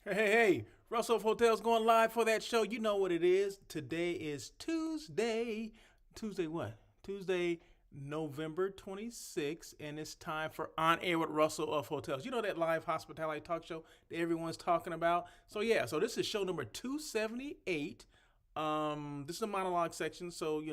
Hey, Russell of Hotels going live for that show. You know what it is. Today is Tuesday. Tuesday what? Tuesday, November 26th, and it's time for On Air with Russell of Hotels. You know that live hospitality talk show that everyone's talking about? So this is show number 278. This is a monologue section, so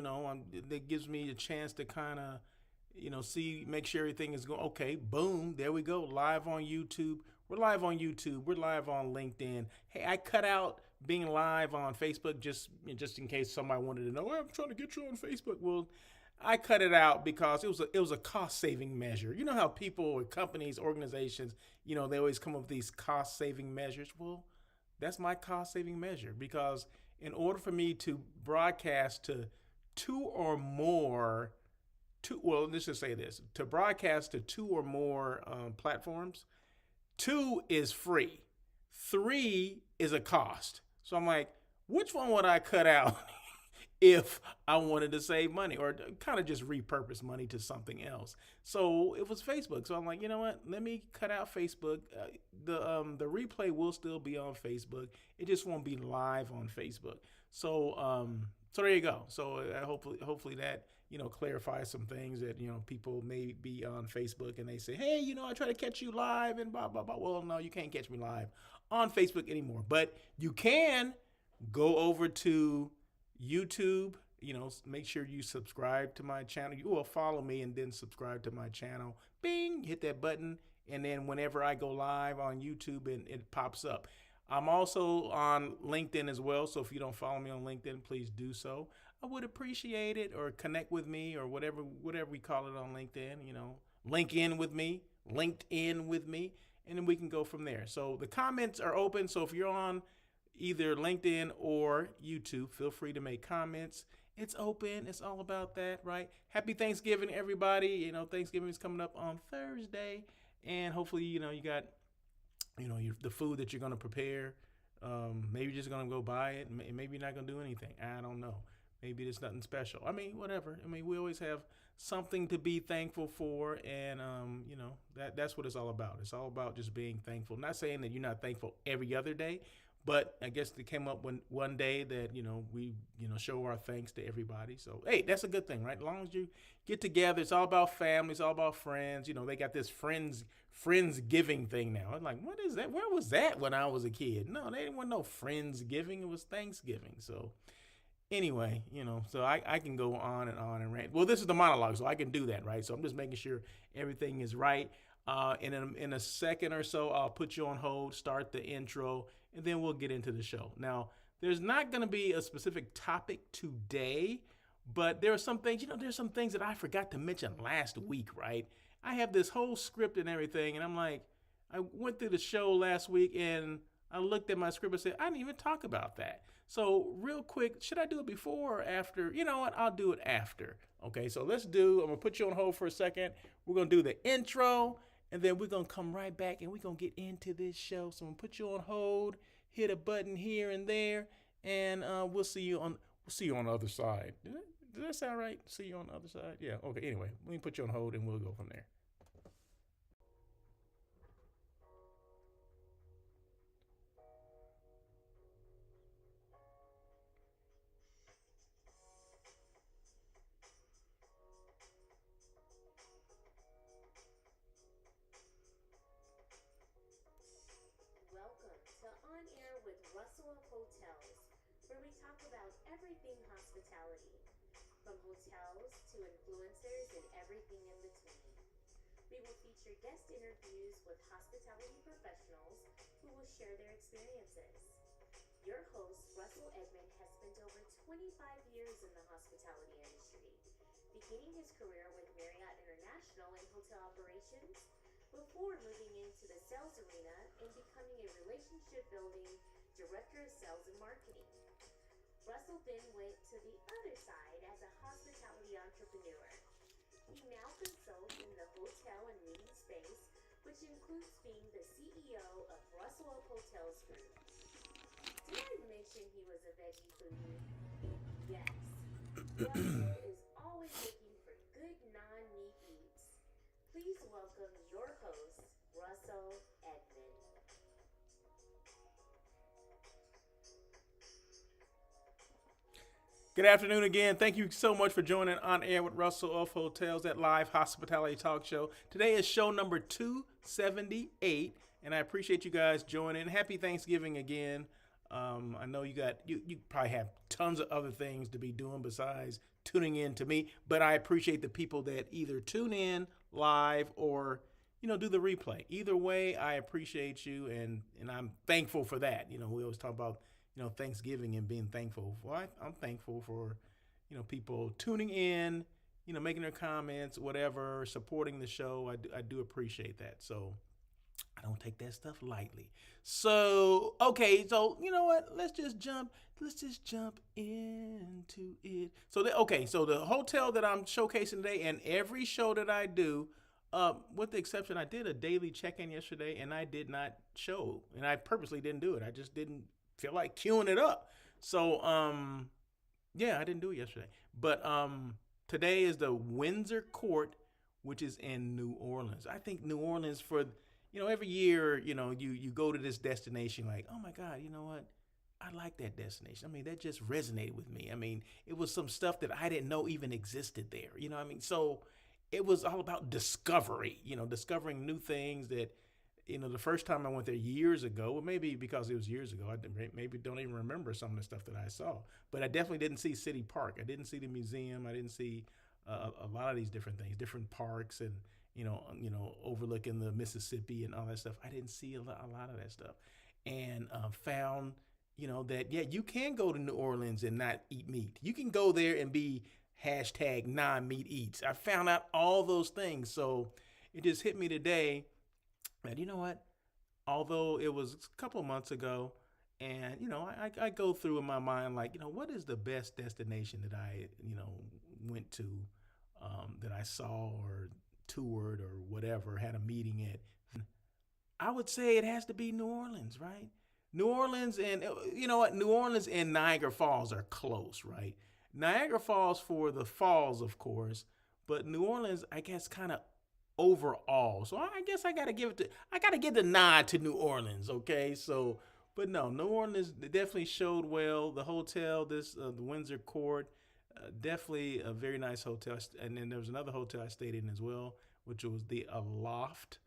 that gives me a chance to kind of see, make sure everything is going okay. Boom, there we go. Live on YouTube. We're live on YouTube. We're live on LinkedIn. Hey, I cut out being live on Facebook just in case somebody wanted to know. "Well, I'm trying to get you on Facebook." Well, I cut it out because it was a cost saving measure. You know how people or companies, organizations, they always come up with these cost saving measures. Well, that's my cost saving measure because in order for me to broadcast to two or more let's just say this, to broadcast to two or more platforms. Two is free, three is a cost. So I'm like, which one would I cut out if I wanted to save money or kind of just repurpose money to something else? So it was Facebook. So I'm like, you know what, let me cut out Facebook. The replay will still be on Facebook, it just won't be live on Facebook. So there you go. So hopefully that clarifies some things that people may be on Facebook and they say, hey, I try to catch you live and blah blah blah. Well, no, you can't catch me live on Facebook anymore, but you can go over to YouTube. Make sure you subscribe to my channel. You will follow me and then subscribe to my channel. Bing, hit that button, and then whenever I go live on YouTube, and it pops up. I'm also on LinkedIn as well, so if you don't follow me on LinkedIn, please do so. I would appreciate it, or connect with me, or whatever we call it on LinkedIn. Link in with me, linked in with me, and then we can go from there. So the comments are open. So if you're on either LinkedIn or YouTube, feel free to make comments. It's open. It's all about that, right? Happy Thanksgiving, everybody. Thanksgiving is coming up on Thursday, and hopefully, you got the food that you're going to prepare. Maybe you're just going to go buy it. Maybe you're not going to do anything. I don't know. Maybe there's nothing special. I mean, whatever. I mean, we always have something to be thankful for, and that's what it's all about. It's all about just being thankful. Not saying that you're not thankful every other day, but I guess they came up one day that we show our thanks to everybody. So hey, that's a good thing, right? As long as you get together, it's all about family, it's all about friends. They got this friends giving thing now. I'm like, what is that? Where was that when I was a kid? No, they didn't want no friends giving. It was Thanksgiving. So anyway, so I can go on and rant. Well, this is the monologue, so I can do that, right? So I'm just making sure everything is right. In a second or so, I'll put you on hold, start the intro, and then we'll get into the show. Now, there's not going to be a specific topic today, but there are some things, there's some things that I forgot to mention last week, right? I have this whole script and everything, and I'm like, I went through the show last week and I looked at my script and said, I didn't even talk about that. So, real quick, should I do it before or after? You know what? I'll do it after. Okay, so I'm going to put you on hold for a second. We're going to do the intro, and then we're going to come right back and we're going to get into this show. So, I'm going to put you on hold, hit a button here and there, and we'll see you on the other side. Did that sound right? See you on the other side? Yeah, okay, anyway, let me put you on hold and we'll go from there. Welcome to On Air with Russell of Hotels, where we talk about everything hospitality, from hotels to influencers and everything in between. We will feature guest interviews with hospitality professionals who will share their experiences. Your host, Russell Edmond, has spent over 25 years in the hospitality industry, beginning his career with Marriott International in hotel operations before moving into the sales arena and becoming a relationship building director of sales and marketing. Russell then went to the other side as a hospitality entrepreneur. He now consults in the hotel and meeting space, which includes being the CEO of Russell Up Hotels Group. Did I mention he was a veggie foodie? Yes. Russell is always looking for good non meat eats. Please welcome your host, Russell Edmond. Good afternoon again. Thank you so much for joining On Air with Russell of Hotels, that live hospitality talk show. Today is show number 278, and I appreciate you guys joining. Happy Thanksgiving again. I know you probably have tons of other things to be doing besides tuning in to me, but I appreciate the people that either tune in live or do the replay. Either way, I appreciate you, and I'm thankful for that. We always talk about Thanksgiving and being thankful. Well, I'm thankful for people tuning in, making their comments, whatever, supporting the show. I do appreciate that. So I don't take that stuff lightly. So, okay, so you know what? Let's just jump into it. So, so the hotel that I'm showcasing today, and every show that I do, with the exception, I did a daily check-in yesterday, and I did not show, and I purposely didn't do it. I just didn't feel like queuing it up. So, I didn't do it yesterday. But today is the Windsor Court, which is in New Orleans. I think New Orleans every year, you go to this destination like, oh my God, you know what? I like that destination. I mean, that just resonated with me. I mean, it was some stuff that I didn't know even existed there. So it was all about discovery, discovering new things that, the first time I went there years ago, well, maybe because it was years ago, I maybe don't even remember some of the stuff that I saw. But I definitely didn't see City Park. I didn't see the museum. I didn't see a lot of these different things, different parks, and overlooking the Mississippi and all that stuff. I didn't see a lot of that stuff, and found that you can go to New Orleans and not eat meat. You can go there and be #non-meat eats. I found out all those things, so it just hit me today. And you know what? Although it was a couple of months ago, and I go through in my mind like, what is the best destination that I went to, that I saw or toured or whatever, had a meeting at. I would say it has to be New Orleans, right? New Orleans, and New Orleans and Niagara Falls are close, right? Niagara Falls for the falls, of course, but New Orleans, I guess, kind of overall. So I guess I gotta give the nod to New Orleans, okay? So, but no, New Orleans definitely showed well. The hotel, the Windsor Court, definitely a very nice hotel. And then there was another hotel I stayed in as well, which was the Aloft,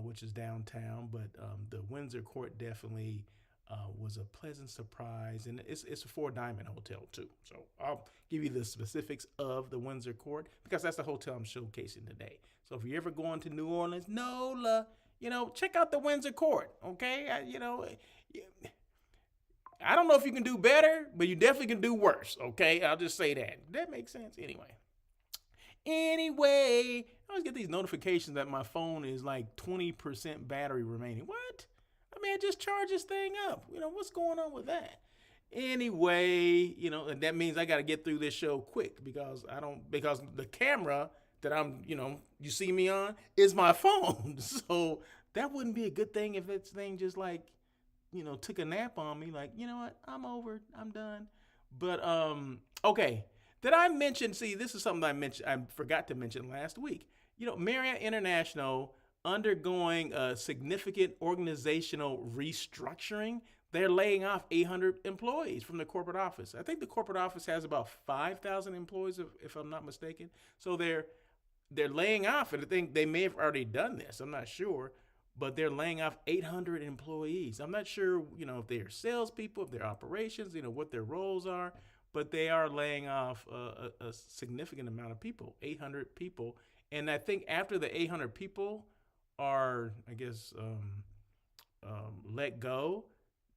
which is downtown. But the Windsor Court definitely was a pleasant surprise, and it's a 4-diamond hotel too. So I'll give you the specifics of the Windsor Court because that's the hotel I'm showcasing today. So if you're ever going to New Orleans, NOLA, check out the Windsor Court. Okay, I don't know if you can do better, but you definitely can do worse. Okay, I'll just say that. That makes sense. Anyway, I always get these notifications that my phone is like 20% battery remaining. What? I mean, I just charge this thing up. What's going on with that? Anyway, and that means I got to get through this show quick because the camera that you see me on is my phone. So that wouldn't be a good thing if this thing just like, took a nap on me. Like, you know what? I'm over. I'm done. But, okay. Did I mention, this is something I forgot to mention last week. Marriott International undergoing a significant organizational restructuring. They're laying off 800 employees from the corporate office. I think the corporate office has about 5,000 employees, if I'm not mistaken. So they're laying off, and I think they may have already done this. I'm not sure, but they're laying off 800 employees. I'm not sure, if they're salespeople, if they're operations, what their roles are, but they are laying off a significant amount of people, 800 people. And I think after the 800 people are, I guess, let go,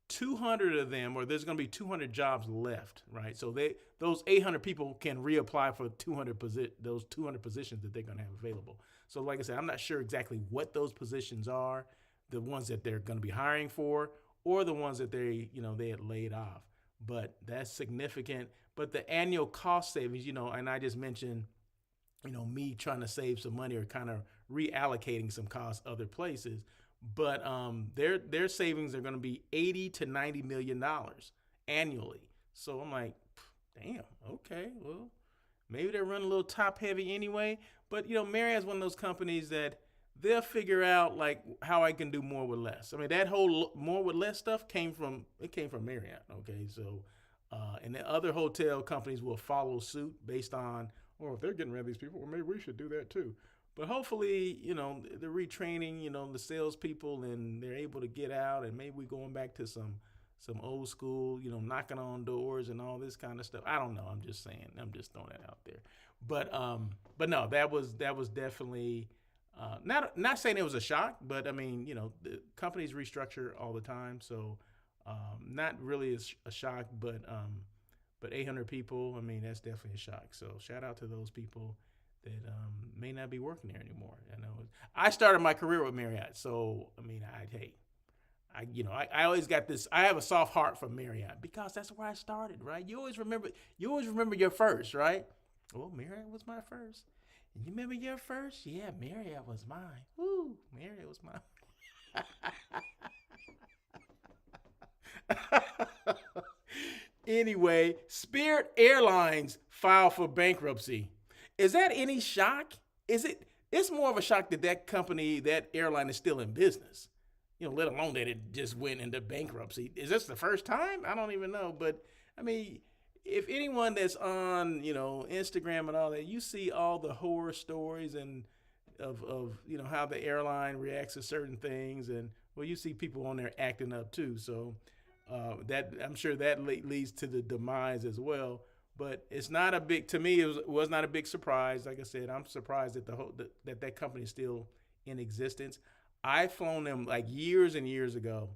200 of them, or there's going to be 200 jobs left, right? So those 800 people can reapply for those 200 positions that they're going to have available. So like I said, I'm not sure exactly what those positions are, the ones that they're going to be hiring for, or the ones that they had laid off. But that's significant. But the annual cost savings, and I just mentioned, me trying to save some money or kind of reallocating some costs other places. But their savings are going to be $80 to $90 million annually. So I'm like, damn, okay, well, maybe they're running a little top heavy anyway. But Marriott's one of those companies that they'll figure out like how I can do more with less. I mean, that whole more with less stuff came from Marriott. Okay, so And the other hotel companies will follow suit based on, well, if they're getting rid of these people, well, maybe we should do that too. But hopefully, the retraining, the salespeople, and they're able to get out, and maybe we're going back to some old school, knocking on doors and all this kind of stuff. I don't know. I'm just saying. I'm just throwing that out there. But no, that was definitely not saying it was a shock, but I mean, the companies restructure all the time, so not really a shock, but 800 people, I mean, that's definitely a shock. So shout out to those people that may not be working there anymore. I know I started my career with Marriott, so I mean, I always got this. I have a soft heart for Marriott because that's where I started, right? You always remember your first, right? Well, Marriott was my first. You remember your first? Yeah, Marriott was mine. Woo, Marriott was mine. Anyway, Spirit Airlines filed for bankruptcy. Is that any shock? It's more of a shock that company, that airline is still in business. Let alone that it just went into bankruptcy. Is this the first time? I don't even know. But I mean, if anyone that's on, Instagram and all that, you see all the horror stories and of how the airline reacts to certain things, and well, you see people on there acting up too. So that I'm sure that leads to the demise as well. But it's not a big, to me, it was not a big surprise. Like I said, I'm surprised that that company is still in existence. I've flown them like years and years ago,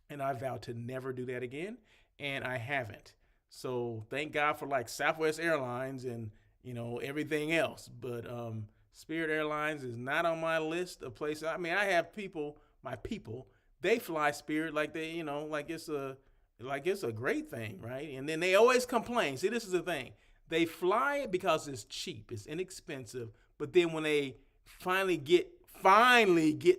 and I vowed to never do that again, and I haven't. So thank God for like Southwest Airlines and everything else. But Spirit Airlines is not on my list of places. I mean, I have my people, they fly Spirit like they, like it's a great thing, right? And then they always complain. See, this is the thing. They fly it because it's cheap, it's inexpensive. But then when they finally get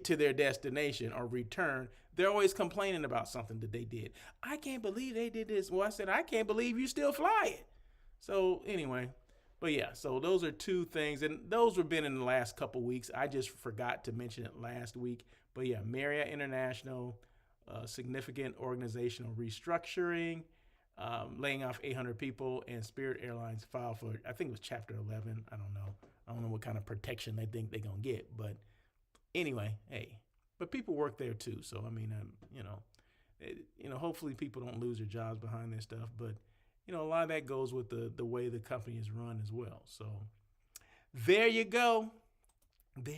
to their destination or return, they're always complaining about something that they did. I can't believe they did this. Well, I said, I can't believe you still fly it. So anyway, but yeah, so those are two things. And those have been in the last couple weeks. I just forgot to mention it last week. But yeah, Marriott International, significant organizational restructuring, laying off 800 people, and Spirit Airlines filed for, I think it was Chapter 11. I don't know. I don't know what kind of protection they think they're going to get. But anyway, hey, but people work there too. So, I mean, hopefully people don't lose their jobs behind this stuff. But, a lot of that goes with the way the company is run as well. So there you go. There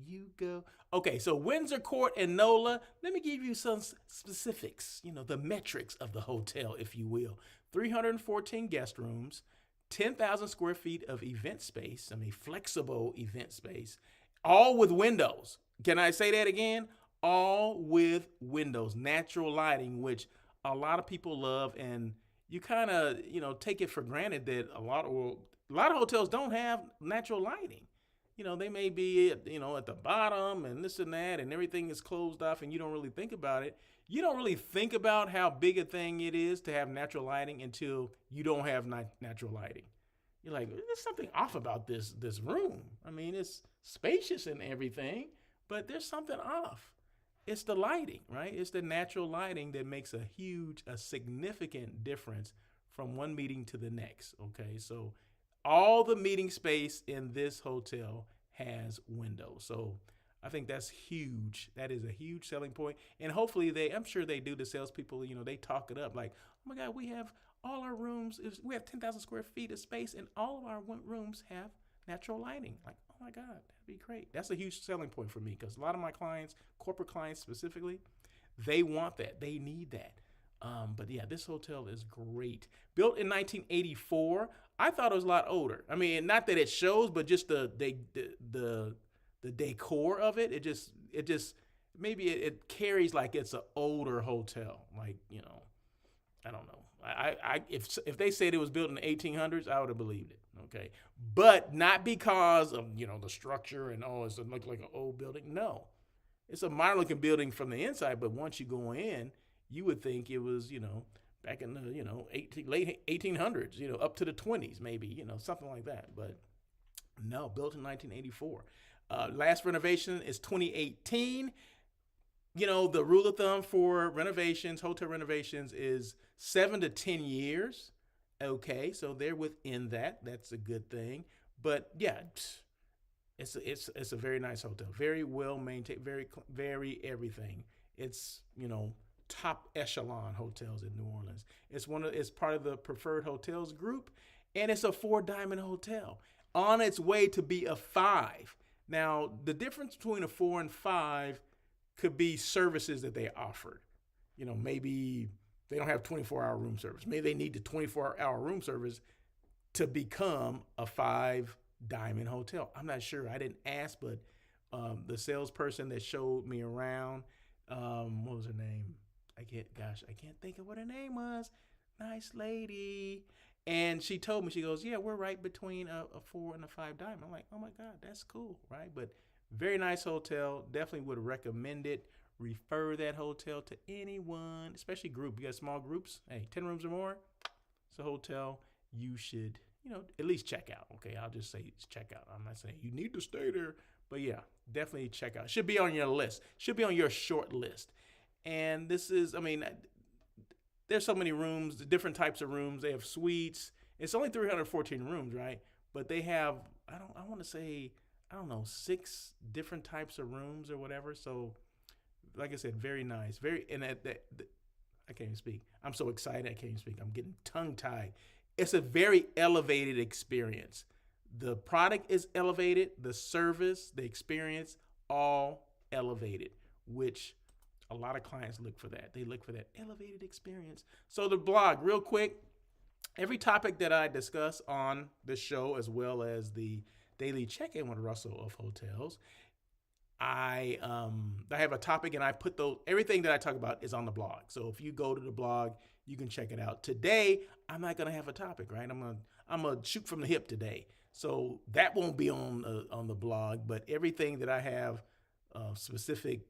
you go. Okay, so Windsor Court and NOLA, let me give you some specifics, the metrics of the hotel, if you will. 314 guest rooms, 10,000 square feet of event space, flexible event space, all with windows. Can I say that again? All with windows, natural lighting, which a lot of people love, and you kind of, take it for granted that a lot of hotels don't have natural lighting. They may be, at the bottom and this and that, and everything is closed off, and you don't really think about it. You don't really think about how big a thing it is to have natural lighting until you don't have natural lighting. You're like, there's something off about this room. I mean, it's spacious and everything, but there's something off. It's the lighting, right? It's the natural lighting that makes a significant difference from one meeting to the next, okay? So all the meeting space in this hotel has windows. So I think that's huge. That is a huge selling point. And hopefully I'm sure they do, the salespeople, they talk it up like, oh my God, we have all our rooms, we have 10,000 square feet of space, and all of our rooms have natural lighting. Like, oh my God, that'd be great. That's a huge selling point for me because a lot of my clients, corporate clients specifically, they want that. They need that. But yeah, this hotel is great. Built in 1984. I thought it was a lot older. I mean, not that it shows, but just the decor of it. It just maybe it carries like it's an older hotel. Like, I don't know. If they said it was built in the 1800s, I would have believed it. Okay, but not because of the structure and it's look like an old building. No, it's a modern looking building from the inside, but once you go in, you would think it was back in the late 1800s, up to the 20s maybe, something like that. But no, built in 1984. Last renovation is 2018. The rule of thumb for renovations, hotel renovations, is 7 to 10 years. Okay, so they're within that. That's a good thing. But yeah, it's a very nice hotel, very well maintained, very everything. It's top echelon hotels in New Orleans. It's part of the Preferred Hotels group, and it's a 4 diamond hotel on its way to be a 5. Now the difference between a 4 and 5 could be services that they offered. Maybe they don't have 24-hour room service. Maybe they need the 24-hour room service to become a 5 diamond hotel. I'm not sure. I didn't ask, but the salesperson that showed me around, what was her name? I can't think of what her name was. Nice lady. And she told me, she goes, yeah, we're right between a 4 and a 5 diamond. I'm like, oh my God, that's cool, right? But very nice hotel. Definitely would recommend it. Refer that hotel to anyone, especially group. You got small groups. Hey, 10 rooms or more. It's a hotel you should, at least check out. Okay, I'll just say check out. I'm not saying you need to stay there, but yeah, definitely check out. Should be on your list. Should be on your short list. And this is, there's so many rooms, the different types of rooms. They have suites. It's only 314 rooms, right? But they have, I want to say, 6 different types of rooms or whatever. So, like I said, very nice. I can't even speak. I'm so excited. I can't even speak. I'm getting tongue tied. It's a very elevated experience. The product is elevated. The service, the experience, all elevated, which a lot of clients look for that. They look for that elevated experience. So the blog, real quick, every topic that I discuss on the show, as well as the daily check-in with Russell of Hotels, I have a topic, and I put everything that I talk about is on the blog. So if you go to the blog, you can check it out. Today, I'm not gonna have a topic, right? I'm gonna shoot from the hip today. So that won't be on the blog, but everything that I have, specific,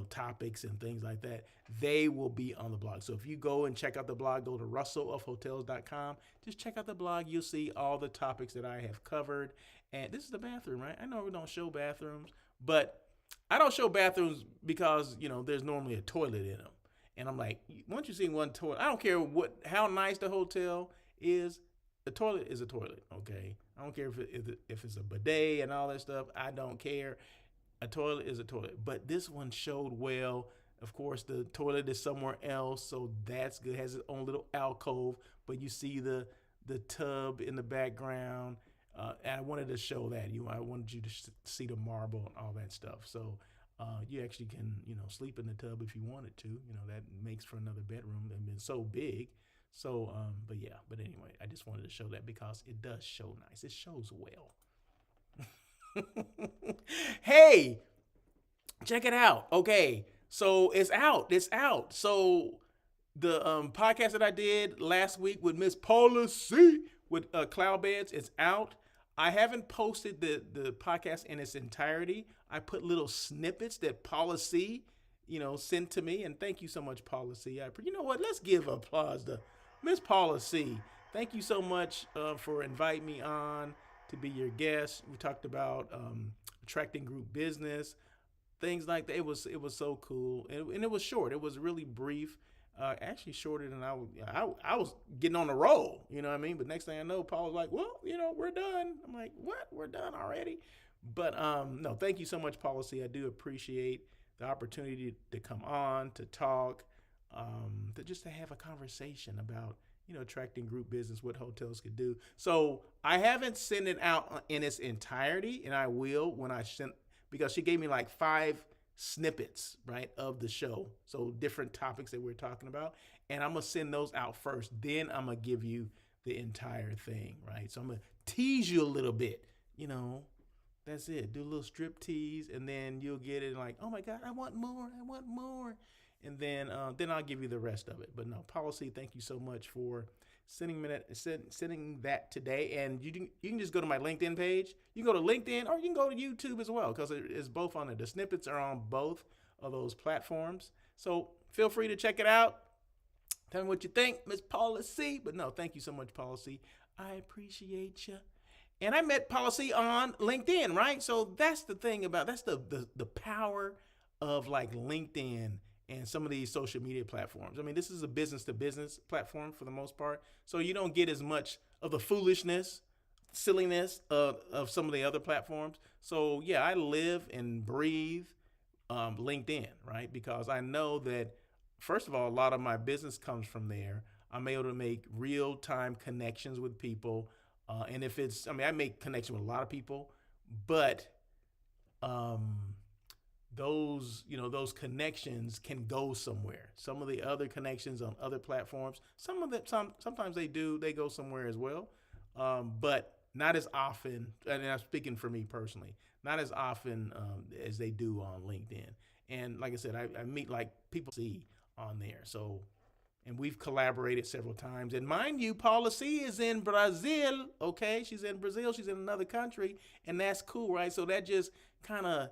topics and things like that, they will be on the blog. So if you go and check out the blog, go to russellofhotels.com. Just check out the blog. You'll see all the topics that I have covered. And this is the bathroom, right? I know we don't show bathrooms, but I don't show bathrooms because, there's normally a toilet in them. And I'm like, once you see one toilet, I don't care how nice the hotel is, the toilet is a toilet, okay? I don't care if it's a bidet and all that stuff. I don't care. A toilet is a toilet. But this one showed well. Of course, the toilet is somewhere else, so that's good. It has its own little alcove, but you see the tub in the background. And I wanted to show that. I wanted you to see the marble and all that stuff. So you actually can, sleep in the tub if you wanted to. That makes for another bedroom. It's so big. So, but anyway, I just wanted to show that because it does show nice. It shows well. Hey, check it out. Okay, so it's out. So the podcast that I did last week with Miss Paula C with Cloud Beds is out. I haven't posted the podcast in its entirety. I put little snippets that Paula C, sent to me, and thank you so much, Paula C. You know what? Let's give applause to Miss Paula C. Thank you so much for inviting me on to be your guest. We talked about attracting group business, things like that. It was so cool, and it was short. It was really brief, actually shorter than I was getting on the roll. You know what I mean? But next thing I know, Paul was like, "Well, we're done." I'm like, "What? We're done already?" But no, thank you so much, Policy. I do appreciate the opportunity to come on, to talk, to have a conversation about attracting group business, what hotels could do. So I haven't sent it out in its entirety, and I will when I send, because she gave me like 5 snippets, right, of the show. So different topics that we're talking about, and I'm gonna send those out first. Then I'm gonna give you the entire thing, right? So I'm gonna tease you a little bit, That's it. Do a little strip tease, and then you'll get it like, oh my God, I want more. And then I'll give you the rest of it. But no, Policy, thank you so much for sending that today. And you can just go to my LinkedIn page. You can go to LinkedIn, or you can go to YouTube as well, because it's both on it. The snippets are on both of those platforms. So feel free to check it out. Tell me what you think, Miss Policy. But no, thank you so much, Policy. I appreciate you. And I met Policy on LinkedIn, right? So that's the thing that's the power of like LinkedIn and some of these social media platforms. I mean, this is a business to business platform for the most part. So you don't get as much of the foolishness, silliness of some of the other platforms. So yeah, I live and breathe LinkedIn, right? Because I know that, first of all, a lot of my business comes from there. I'm able to make real time connections with people. And if it's, I mean, I make connection with a lot of people, but um, those connections can go somewhere. Some of the other connections on other platforms, some of them, sometimes they go somewhere as well, but not as often. And I'm speaking for me personally, not as often as they do on LinkedIn. And like I said, I meet like people see on there. So, and we've collaborated several times. And mind you, Paula C is in Brazil. Okay, she's in Brazil. She's in another country, and that's cool, right? So that just kind of,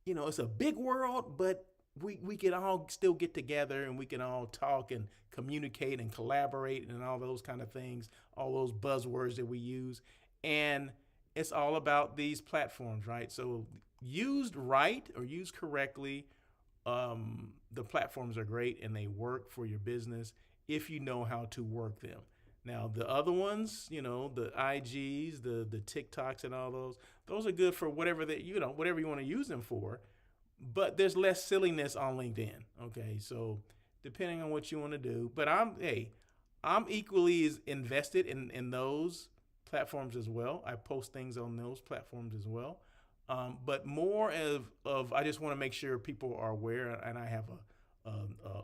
it's a big world, but we can all still get together and we can all talk and communicate and collaborate and all those kind of things, all those buzzwords that we use. And it's all about these platforms, right? So used right or used correctly, the platforms are great and they work for your business if you know how to work them. Now the other ones, the IGs, the TikToks, and all those are good for whatever whatever you want to use them for. But there's less silliness on LinkedIn. Okay, so depending on what you want to do, but I'm equally as invested in those platforms as well. I post things on those platforms as well. But more of I just want to make sure people are aware, and I have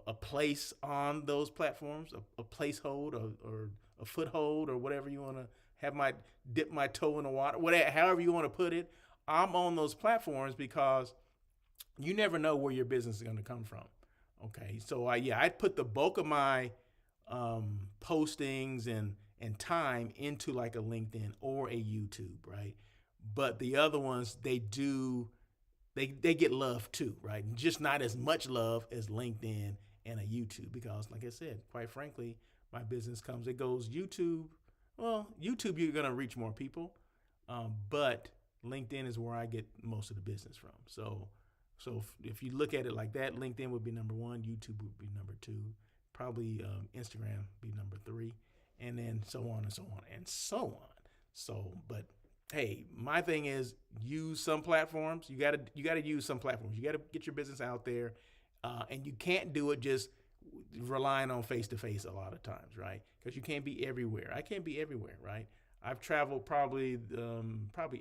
a place on those platforms, a placehold or a foothold or whatever you want to have my dip my toe in the water, whatever, however you want to put it. I'm on those platforms because you never know where your business is going to come from. Okay, so I put the bulk of my postings and time into like a LinkedIn or a YouTube, right? But the other ones, they get love too, right? Just not as much love as LinkedIn and a YouTube, because like I said, quite frankly, my business it goes YouTube. Well, YouTube, you're going to reach more people. But LinkedIn is where I get most of the business from. So if you look at it like that, LinkedIn would be number one, YouTube would be number two, probably Instagram be number three, and then so on and so on and so on. So, but hey, my thing is use some platforms. You gotta use some platforms. You gotta get your business out there, and you can't do it just relying on face to face a lot of times, right? Because you can't be everywhere. I can't be everywhere, right? I've traveled probably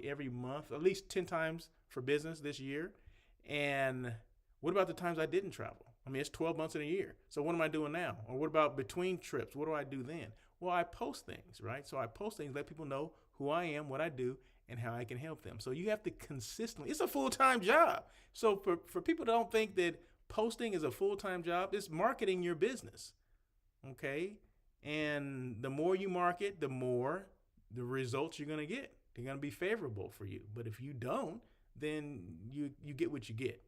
every month, at least 10 times for business this year. And what about the times I didn't travel? I mean, it's 12 months in a year. So what am I doing now? Or what about between trips? What do I do then? Well, I post things, right? So I post things, let people know who I am, what I do, and how I can help them. So you have to consistently, it's a full-time job. So for people that don't think that posting is a full-time job, it's marketing your business, okay? And the more you market, the more the results you're going to get. They're going to be favorable for you. But if you don't, then you get what you get.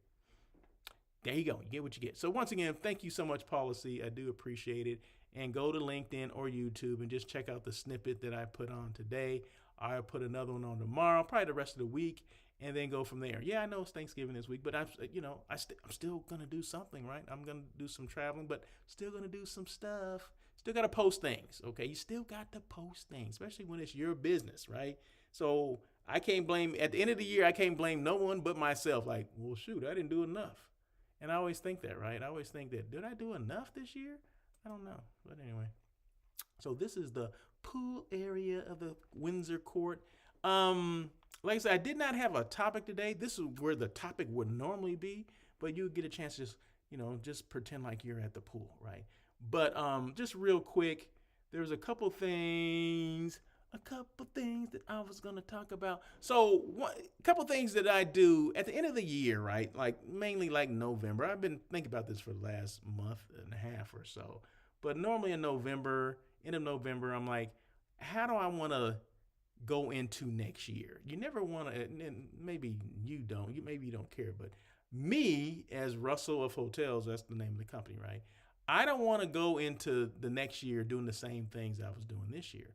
There you go. You get what you get. So once again, thank you so much, Paula C. I do appreciate it. And go to LinkedIn or YouTube and just check out the snippet that I put on today. I'll put another one on tomorrow, probably the rest of the week, and then go from there. Yeah, I know it's Thanksgiving this week, but I'm still gonna do something, right? I'm gonna do some traveling, but still gonna do some stuff. Still gotta post things, okay? You still got to post things, especially when it's your business, right? So I can't blame, at the end of the year, I can't blame no one but myself. Like, well, shoot, I didn't do enough. And I always think that, right? I always think that, did I do enough this year? I don't know. But anyway, so this is the pool area of the Windsor Court. Like I said, I did not have a topic today. This is where the topic would normally be, but you get a chance to just pretend like you're at the pool, right? But just real quick, there's a couple things that I was going to talk about. So a couple things that I do at the end of the year, right? Like mainly like November. I've been thinking about this for the last month and a half or so. But normally in November, end of November, I'm like, how do I want to go into next year? You never want to, and maybe you don't, maybe you don't care, but me as Russell of Hotels, that's the name of the company, right? I don't want to go into the next year doing the same things I was doing this year.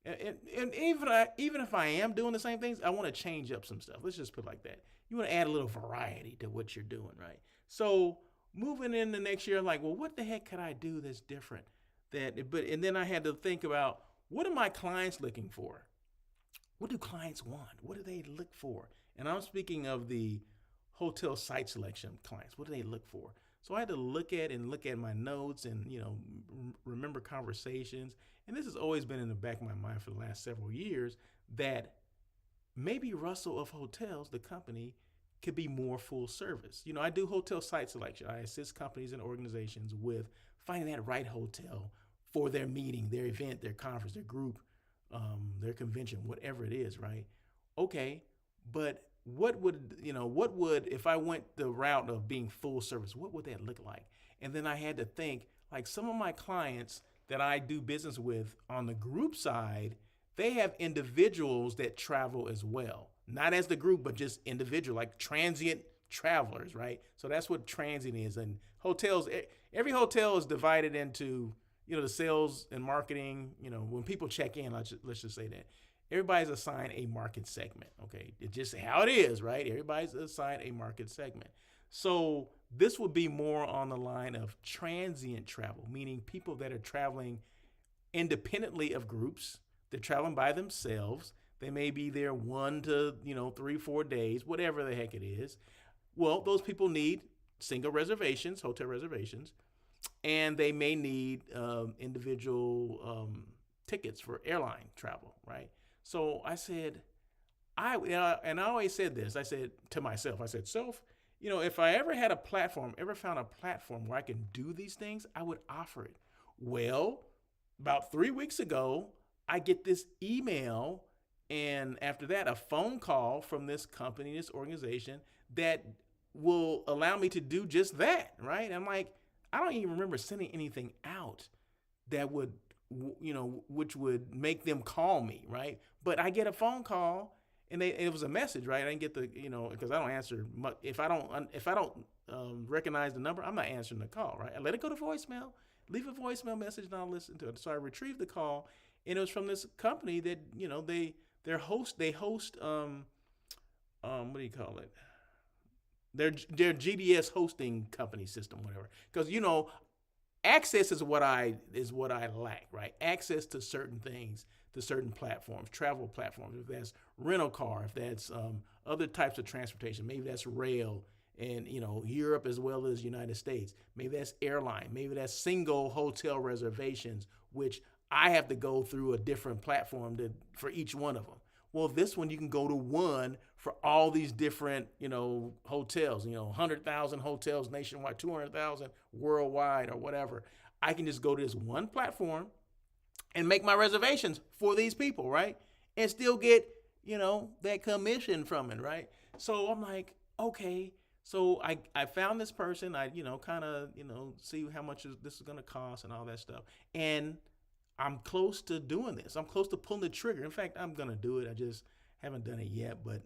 And even if I am doing the same things, I want to change up some stuff. Let's just put it like that. You want to add a little variety to what you're doing, right? So moving into next year, like, well, what the heck could I do that's different? And then I had to think about, what are my clients looking for? What do clients want? What do they look for? And I'm speaking of the hotel site selection clients. What do they look for? So I had to look at my notes and, remember conversations. And this has always been in the back of my mind for the last several years, that maybe Russell of Hotels, the company, could be more full service. I do hotel site selection. I assist companies and organizations with finding that right hotel for their meeting, their event, their conference, their group, their convention, whatever it is, right? Okay, but what would, if I went the route of being full service, what would that look like? And then I had to think, like, some of my clients that I do business with on the group side, they have individuals that travel as well. Not as the group, but just individual, like transient travelers, right? So that's what transient is. And hotels, every hotel is divided into, the sales and marketing. When people check in, let's just say that everybody's assigned a market segment. Okay, it's just how it is, right? Everybody's assigned a market segment. So this would be more on the line of transient travel, meaning people that are traveling independently of groups. They're traveling by themselves. They may be there 1 to 3, 4 days, whatever the heck it is. Well, those people need single reservations, hotel reservations, and they may need individual tickets for airline travel, right? So I said, I always said this. I said to myself, Self, if I ever found a platform where I can do these things, I would offer it. Well, about 3 weeks ago, I get this email, and after that, a phone call from this company, this organization that will allow me to do just that, right? I'm like, I don't even remember sending anything out that would, which would make them call me, right? But I get a phone call, and it was a message, right? I didn't get the, because I don't answer much. If I don't recognize the number, I'm not answering the call, right? I let it go to voicemail, leave a voicemail message, and I'll listen to it. So I retrieved the call, and it was from this company that, they host what do you call it? Their GDS hosting company system, whatever. Because access is what I lack, right? Access to certain things, to certain platforms, travel platforms. If that's rental car, if that's other types of transportation, maybe that's rail, and Europe as well as United States. Maybe that's airline. Maybe that's single hotel reservations, which I have to go through a different platform for each one of them. Well, this one, you can go to one for all these different, hotels, 100,000 hotels nationwide, 200,000 worldwide, or whatever. I can just go to this one platform and make my reservations for these people, right? And still get, that commission from it, right? So I'm like, okay. So I found this person. I, kind of, see how much this is going to cost and all that stuff. And I'm close to doing this. I'm close to pulling the trigger. In fact, I'm going to do it. I just haven't done it yet. But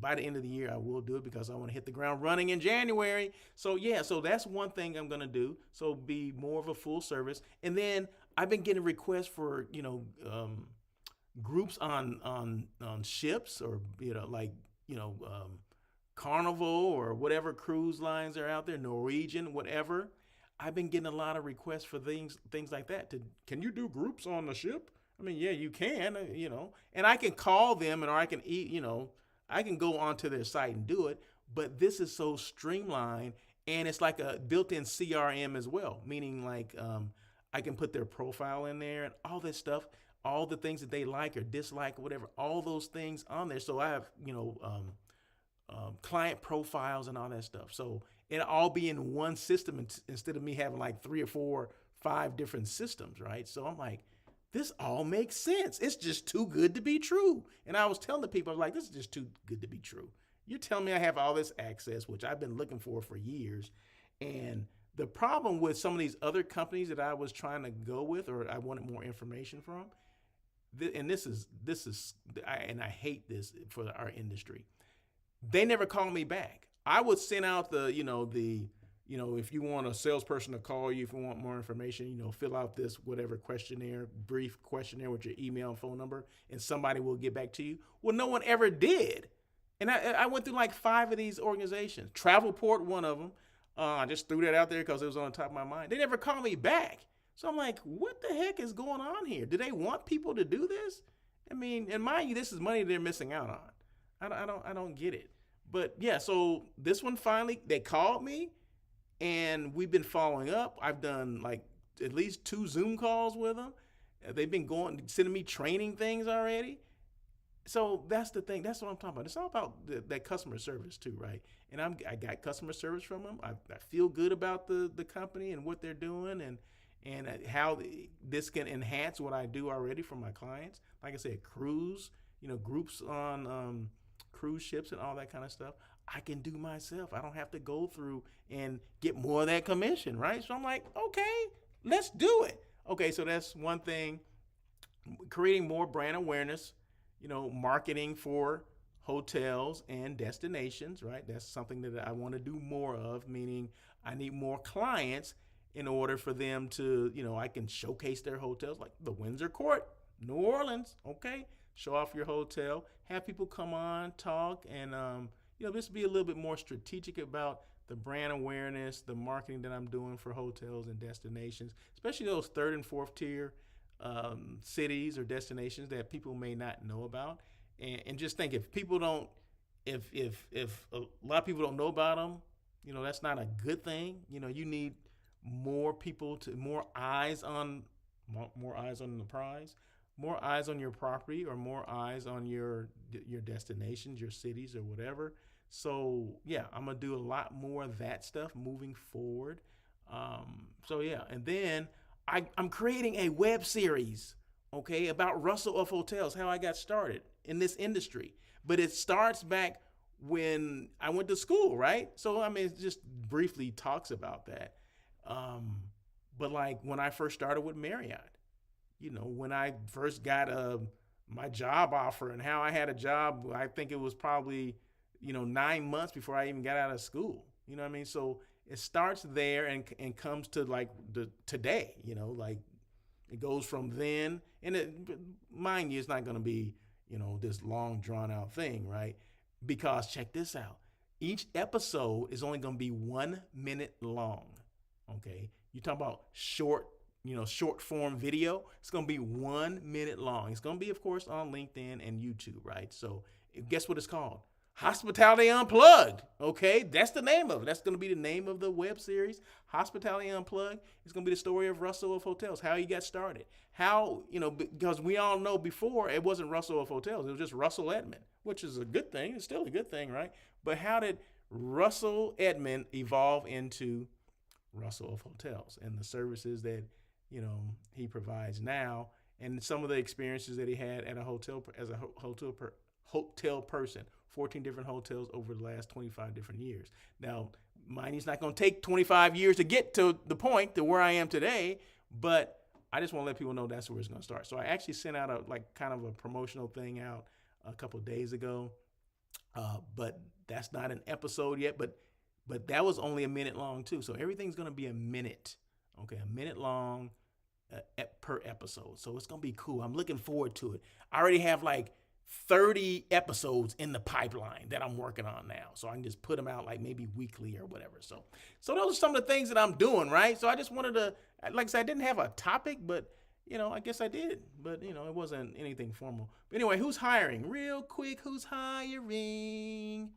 by the end of the year, I will do it because I want to hit the ground running in January. So, so that's one thing I'm going to do. So be more of a full service. And then I've been getting requests for, groups on ships, or, Carnival or whatever cruise lines are out there, Norwegian, whatever. I've been getting a lot of requests for things like that. Can you do groups on the ship? I mean, yeah, you can, and I can call them, or I can I can go onto their site and do it. But this is so streamlined, and it's like a built-in CRM as well, meaning like I can put their profile in there and all this stuff, all the things that they like or dislike or whatever, all those things on there. So I have, client profiles and all that stuff. So it'll all be in one system instead of me having like 3 or 4, 5 different systems, right? So I'm like, this all makes sense. It's just too good to be true. And I was telling the people, I was like, this is just too good to be true. You're telling me I have all this access, which I've been looking for years. And the problem with some of these other companies that I was trying to go with, or I wanted more information from, and I hate this for our industry. They never call me back. I would send out the if you want a salesperson to call you, if you want more information, fill out this whatever questionnaire, brief questionnaire with your email and phone number, and somebody will get back to you. Well, no one ever did. And I went through like 5 of these organizations. Travelport, one of them. I just threw that out there because it was on the top of my mind. They never called me back. So I'm like, what the heck is going on here? Do they want people to do this? I mean, and mind you, this is money they're missing out on. I don't get it. But yeah, so this one finally, they called me and we've been following up. I've done like at least 2 Zoom calls with them. They've been sending me training things already. So that's the thing. That's what I'm talking about. It's all about that customer service too, right? And I got customer service from them. I feel good about the company and what they're doing and how this can enhance what I do already for my clients. Like I said, cruise, groups on cruise ships and all that kind of stuff. I can do myself. I don't have to go through and get more of that commission, right? So I'm like, okay, let's do it. Okay, so that's one thing. Creating more brand awareness, marketing for hotels and destinations, right? That's something that I want to do more of, meaning I need more clients in order for them to, I can showcase their hotels like the Windsor Court, New Orleans, okay? Show off your hotel, have people come on, talk, and, just be a little bit more strategic about the brand awareness, the marketing that I'm doing for hotels and destinations, especially those 3rd and 4th tier cities or destinations that people may not know about. And just think, if people don't, if a lot of people don't know about them, that's not a good thing. You need more people more eyes on the prize, more eyes on your property, or more eyes on your destinations, your cities, or whatever. So yeah, I'm gonna do a lot more of that stuff moving forward. So yeah, and then I'm creating a web series, okay, about Russell of Hotels, how I got started in this industry. But it starts back when I went to school, right? So I mean, it just briefly talks about that. But like when I first started with Marriott, when I first got my job offer and how I had a job, I think it was probably 9 months before I even got out of school. You know what I mean? So it starts there and comes to like today. Like it goes from then, and mind you, it's not going to be this long drawn out thing, right? Because check this out. Each episode is only going to be 1 minute long. Okay. You talk about short form video. It's going to be 1 minute long. It's going to be, of course, on LinkedIn and YouTube, right? So guess what it's called? Hospitality Unplugged. Okay. That's the name of it. That's going to be the name of the web series. Hospitality Unplugged. It's going to be the story of Russell of Hotels, how he got started. How, because we all know before it wasn't Russell of Hotels. It was just Russell Edmond, which is a good thing. It's still a good thing, right? But how did Russell Edmond evolve into Russell of Hotels and the services that, he provides now, and some of the experiences that he had at a hotel as a hotel person, 14 different hotels over the last 25 different years. Now, mind you, it's not going to take 25 years to get to the point to where I am today, but I just want to let people know that's where it's going to start. So I actually sent out a kind of a promotional thing out a couple of days ago, but that's not an episode yet, but that was only a minute long too. So everything's going to be a minute, okay, a minute long per episode. So it's going to be cool. I'm looking forward to it. I already have like 30 episodes in the pipeline that I'm working on now. So I can just put them out like maybe weekly or whatever. So those are some of the things that I'm doing, right? So I just wanted to, like I said, I didn't have a topic, but I guess I did, but it wasn't anything formal. But anyway, who's hiring? Real quick, who's hiring?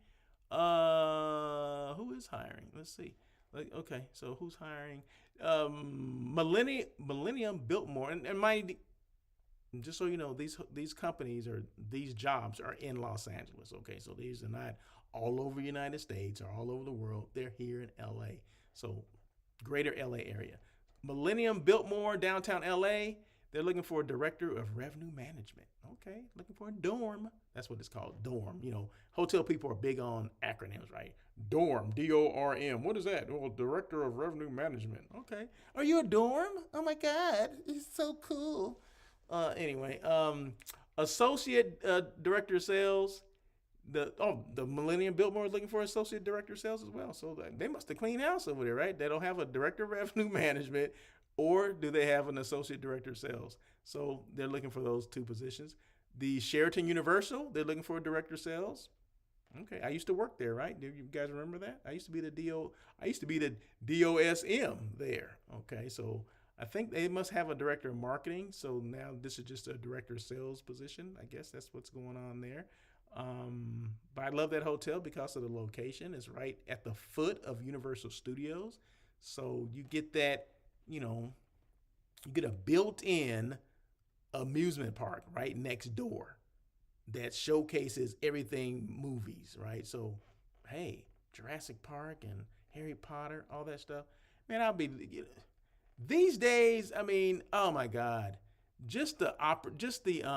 Who is hiring? Let's see. Okay, so who's hiring? Millennium Biltmore, and mind, just so you know, these companies or these jobs are in Los Angeles. Okay, so these are not all over the United States or all over the world. They're here in LA, so greater LA area. Millennium Biltmore, downtown LA. They're looking for a director of revenue management. Okay, looking for a dorm. That's what it's called, dorm. Hotel people are big on acronyms, right? Dorm, D-O-R-M. What is that? Well, director of revenue management. Okay. Are you a dorm? Oh my God, it's so cool. Anyway, associate director of sales. The Millennium Biltmore is looking for associate director of sales as well. So they must have cleaned house over there, right? They don't have a director of revenue management, or do they have an associate director of sales? So they're looking for those two positions. The Sheraton Universal, they're looking for a director of sales. Okay, I used to work there, right? Do you guys remember that? I used to be the DOSM there. Okay, so I think they must have a director of marketing. So now this is just a director of sales position. I guess that's what's going on there. But I love that hotel because of the location. It's right at the foot of Universal Studios. So you get that, you get a built-in amusement park right next door that showcases everything movies, right? So, hey, Jurassic Park and Harry Potter, all that stuff. Man, these days, I mean, oh my God, what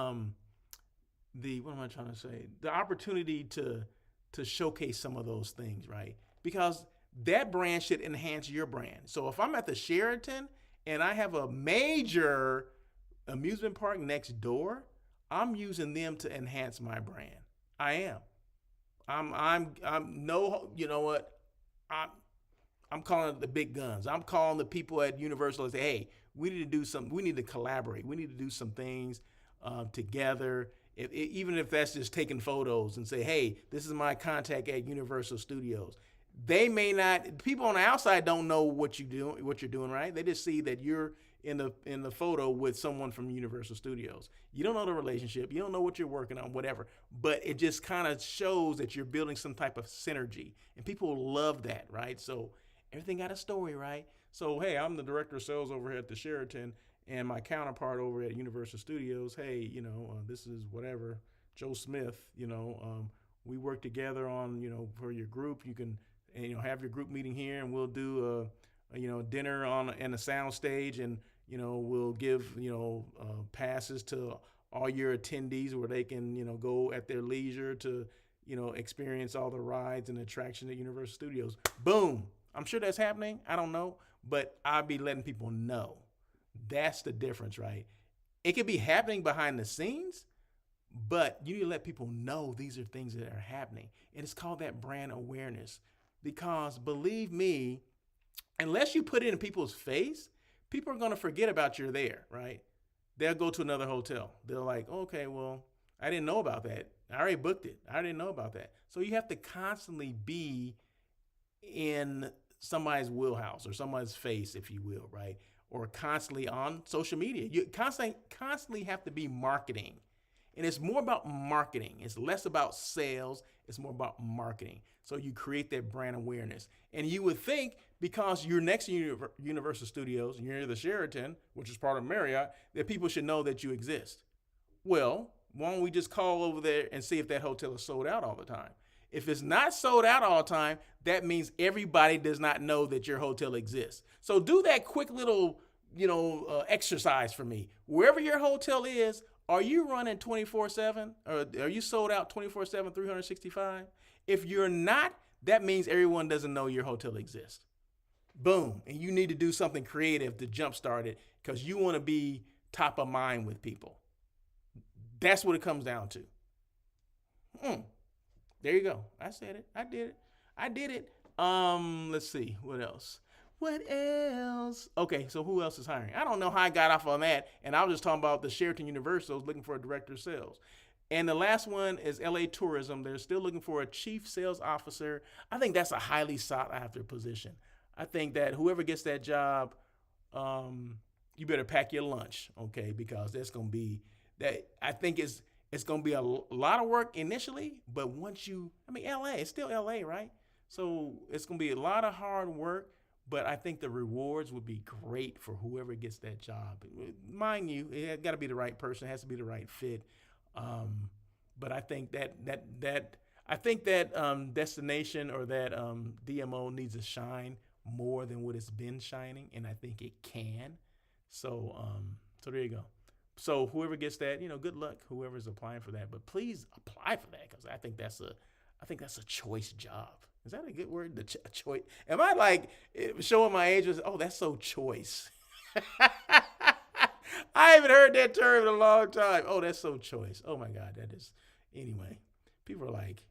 am I trying to say? The opportunity to showcase some of those things, right? Because that brand should enhance your brand. So if I'm at the Sheraton and I have a major amusement park next door, I'm using them to enhance my brand. I am. I'm no, you know what? I'm calling it the big guns. I'm calling the people at Universal and say, hey, we need to do something. We need to collaborate. We need to do some things together. Even if that's just taking photos and say, hey, this is my contact at Universal Studios. They may not, people on the outside don't know what you're doing, right? They just see that you're in the photo with someone from Universal Studios. You don't know the relationship. You don't know what you're working on, whatever. But it just kind of shows that you're building some type of synergy. And people love that, right? So everything got a story, right? So, hey, I'm the director of sales over here at the Sheraton, and my counterpart over at Universal Studios, hey, this is whatever, Joe Smith, we work together on, for your group. You can, have your group meeting here, and we'll do dinner in a sound stage, and we'll give passes to all your attendees where they can go at their leisure to experience all the rides and attraction at Universal Studios. Boom. I'm sure that's happening. I don't know, but I'll be letting people know. That's the difference, right? It could be happening behind the scenes, but you need to let people know these are things that are happening. And it's called that brand awareness, because believe me, unless you put it in people's face, people are going to forget about you're there, right? They'll go to another hotel. They're like, okay, well, I didn't know about that. I already booked it. I didn't know about that. So you have to constantly be in somebody's wheelhouse or somebody's face, if you will, right? Or constantly on social media. You constantly have to be marketing. And it's more about marketing. It's less about sales. It's more about marketing. So you create that brand awareness. And you would think, because you're next to Universal Studios and you're near the Sheraton, which is part of Marriott, that people should know that you exist. Well, why don't we just call over there and see if that hotel is sold out all the time? If it's not sold out all the time, that means everybody does not know that your hotel exists. So do that quick little, exercise for me. Wherever your hotel is, are you running 24/7? Or are you sold out 24/7, 365? If you're not, that means everyone doesn't know your hotel exists. Boom. And you need to do something creative to jumpstart it, because you want to be top of mind with people. That's what it comes down to. There you go. I said it. I did it. Let's see. What else? Okay, so who else is hiring? I don't know how I got off on that. And I was just talking about the Sheraton Universal looking for a director of sales. And the last one is LA Tourism. They're still looking for a chief sales officer. I think that's a highly sought after position. I think that whoever gets that job, you better pack your lunch, okay? Because that's going to be that. I think it's going to be a lot of work initially, but once LA, it's still LA, right? So it's going to be a lot of hard work, but I think the rewards would be great for whoever gets that job. Mind you, it got to be the right person. It has to be the right fit. But I think that destination or that DMO needs to shine more than what it's been shining, and I think it can. So there you go. So whoever gets that, good luck. Whoever's applying for that, but please apply for that, because I think that's a choice job. Is that a good word? A choice. Am I like showing my age? Oh, that's so choice. I haven't heard that term in a long time. Oh, that's so choice. Oh my God, that is. Anyway, people are like,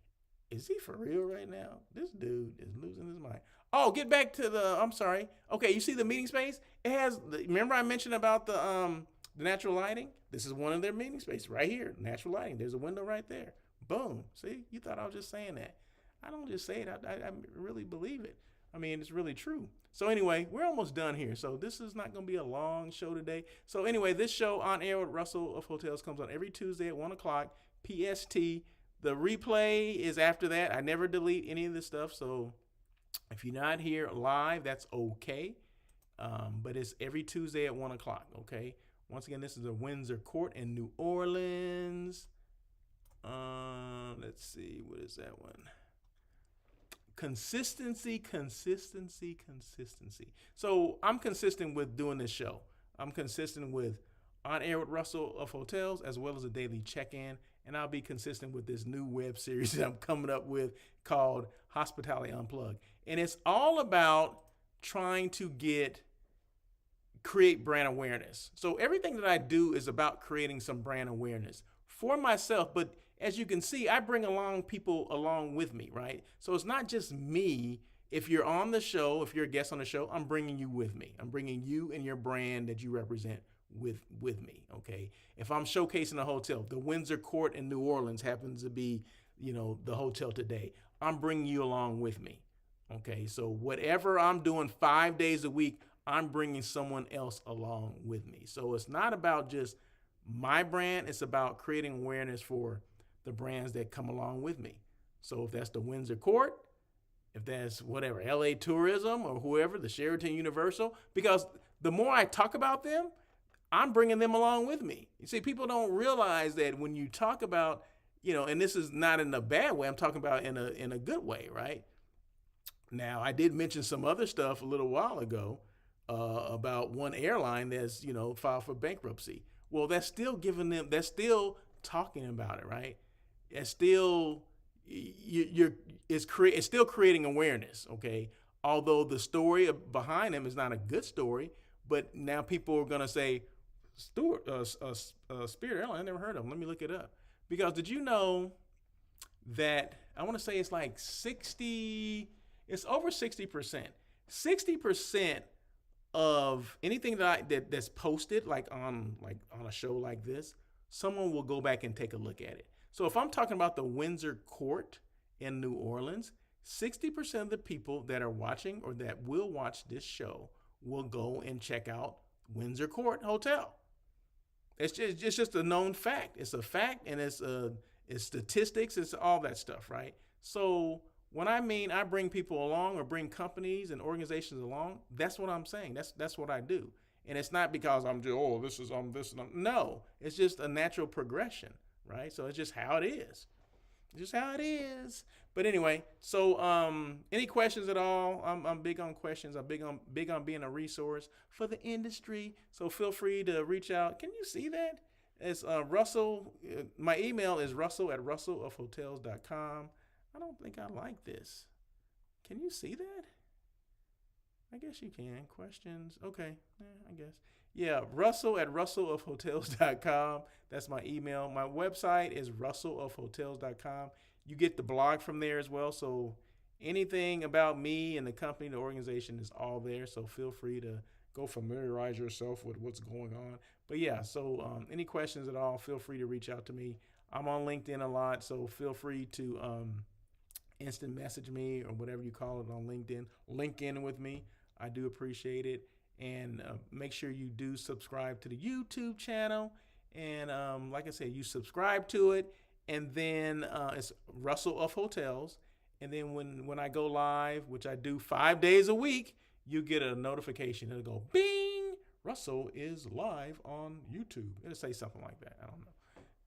Is he for real right now? This dude is losing his mind. Oh, get back to the. I'm sorry. Okay, you see the meeting space? It has. Remember I mentioned about the natural lighting? This is one of their meeting spaces right here. Natural lighting. There's a window right there. Boom. See, you thought I was just saying that. I don't just say it. I really believe it. I mean, it's really true. So anyway, we're almost done here. So this is not going to be a long show today. So anyway, this show On Air with Russell of Hotels comes on every Tuesday at 1 o'clock PST. The replay is after that. I never delete any of this stuff. So if you're not here live, that's okay. But it's every Tuesday at 1 o'clock, okay? Once again, this is the Windsor Court in New Orleans. Let's see. What is that one? Consistency. So I'm consistent with doing this show. I'm consistent with On Air with Russell of Hotels, as well as a daily check-in. And I'll be consistent with this new web series that I'm coming up with called Hospitality Unplugged. And it's all about trying to create brand awareness. So everything that I do is about creating some brand awareness for myself, but as you can see, I bring along people along with me, right? So it's not just me. If you're on the show, if you're a guest on the show, I'm bringing you with me. I'm bringing you and your brand that you represent with me, okay? If I'm showcasing a hotel, the Windsor Court in New Orleans happens to be, the hotel today. I'm bringing you along with me, okay? So whatever I'm doing 5 days a week, I'm bringing someone else along with me. So it's not about just my brand. It's about creating awareness for the brands that come along with me. So if that's the Windsor Court, if that's whatever, LA Tourism or whoever, the Sheraton Universal, because the more I talk about them, I'm bringing them along with me. You see, people don't realize that when you talk about, and this is not in a bad way, I'm talking about in a good way, right? Now, I did mention some other stuff a little while ago about one airline that's, filed for bankruptcy. Well, that's still talking about it, right? It's still it's still creating awareness, okay? Although the story behind them is not a good story, but now people are gonna say, Spirit Airline, I never heard of them. Let me look it up. Because did you know that I want to say it's like 60? It's over 60%. 60% of anything that's posted on a show like this, someone will go back and take a look at it. So if I'm talking about the Windsor Court in New Orleans, 60% of the people that are watching or that will watch this show will go and check out Windsor Court Hotel. It's just a known fact. It's a fact, and it's statistics. It's all that stuff, right? So when I bring people along or bring companies and organizations along, that's what I'm saying. That's what I do. And it's not because I'm just, this is this. No, it's just a natural progression, right? So it's just how it is. Just how it is. But anyway, so any questions at all? I'm big on questions. I'm big on being a resource for the industry. So feel free to reach out. Can you see that? It's Russell. My email is russell@russellofhotels.com. I don't think I like this. Can you see that? I guess you can. Questions? Okay. I guess. Yeah, russell@russellofhotels.com. That's my email. My website is russellofhotels.com. You get the blog from there as well. So anything about me and the company, the organization is all there. So feel free to go familiarize yourself with what's going on. But yeah, so any questions at all, feel free to reach out to me. I'm on LinkedIn a lot, so feel free to instant message me or whatever you call it on LinkedIn. Link in with me. I do appreciate it. And make sure you do subscribe to the YouTube channel. And like I said, you subscribe to it. And then it's Russell of Hotels. And then when I go live, which I do 5 days a week, you get a notification. It'll go, bing, Russell is live on YouTube. It'll say something like that. I don't know.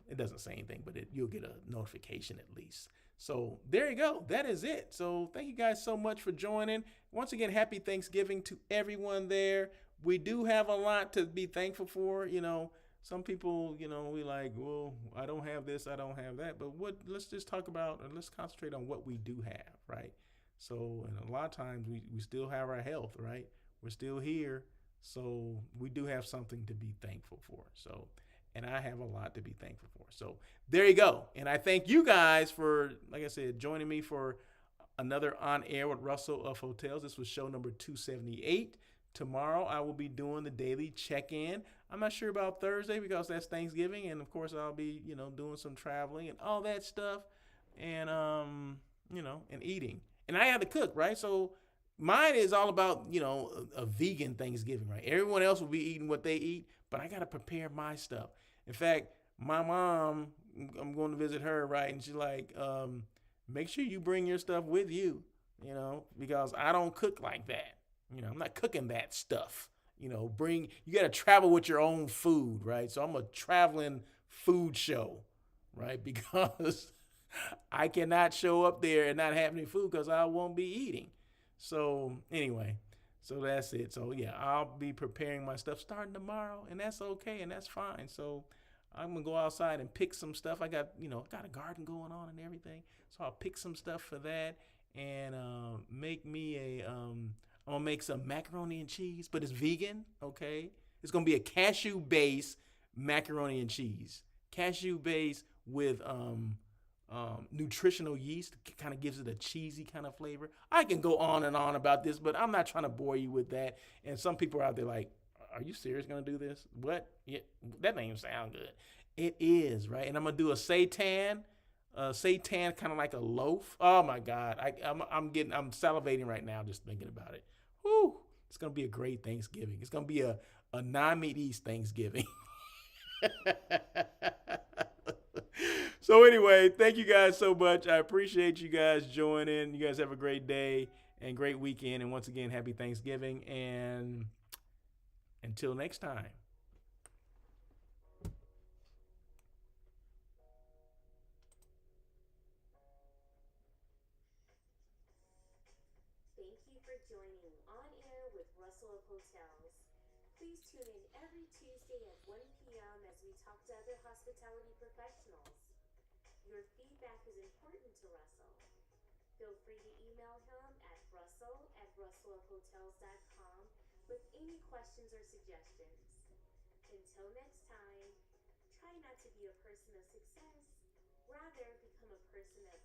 It doesn't say anything, but you'll get a notification at least. So there you go. That is it. So thank you guys so much for joining. Once again, happy Thanksgiving to everyone there. We do have a lot to be thankful for. Some people, we like, well, I don't have this, I don't have that. But let's just talk about, or let's concentrate on what we do have, right? So, and a lot of times we still have our health, right? We're still here. So we do have something to be thankful for. So and I have a lot to be thankful for. So there you go. And I thank you guys for, like I said, joining me for another On Air with Russell of Hotels. This was show number 278. Tomorrow I will be doing the daily check-in. I'm not sure about Thursday because that's Thanksgiving, and of course I'll be, doing some traveling and all that stuff, and and eating. And I have to cook, right? So mine is all about, a vegan Thanksgiving, right? Everyone else will be eating what they eat, but I got to prepare my stuff. In fact, my mom, I'm going to visit her, right? And she's like, make sure you bring your stuff with you, because I don't cook like that. I'm not cooking that stuff. You got to travel with your own food, right? So I'm a traveling food show, right? Because I cannot show up there and not have any food because I won't be eating. So anyway, so that's it. So yeah, I'll be preparing my stuff starting tomorrow, and that's okay, and that's fine. So I'm gonna go outside and pick some stuff. I got got a garden going on and everything, so I'll pick some stuff for that and make me I'm gonna make some macaroni and cheese, but it's vegan. Okay, it's gonna be a cashew based macaroni and cheese, cashew based with nutritional yeast, kind of gives it a cheesy kind of flavor. I can go on and on about this, but I'm not trying to bore you with that. And some people are out there like, are you serious going to do this? What? Yeah, that doesn't even sound good. It is, right? And I'm going to do a seitan kind of like a loaf. Oh my God. I'm salivating right now just thinking about it. Whew. It's going to be a great Thanksgiving. It's going to be a non-meat East Thanksgiving. So anyway, thank you guys so much. I appreciate you guys joining. You guys have a great day and great weekend. And once again, happy Thanksgiving. And until next time. Thank you for joining On Air with Russell of Hotels. Please tune in every Tuesday at 1 p.m. as we talk to other hospitality professionals. Your feedback is important to Russell. Feel free to email him at russell@russellofhotels.com with any questions or suggestions. Until next time, try not to be a person of success, rather become a person of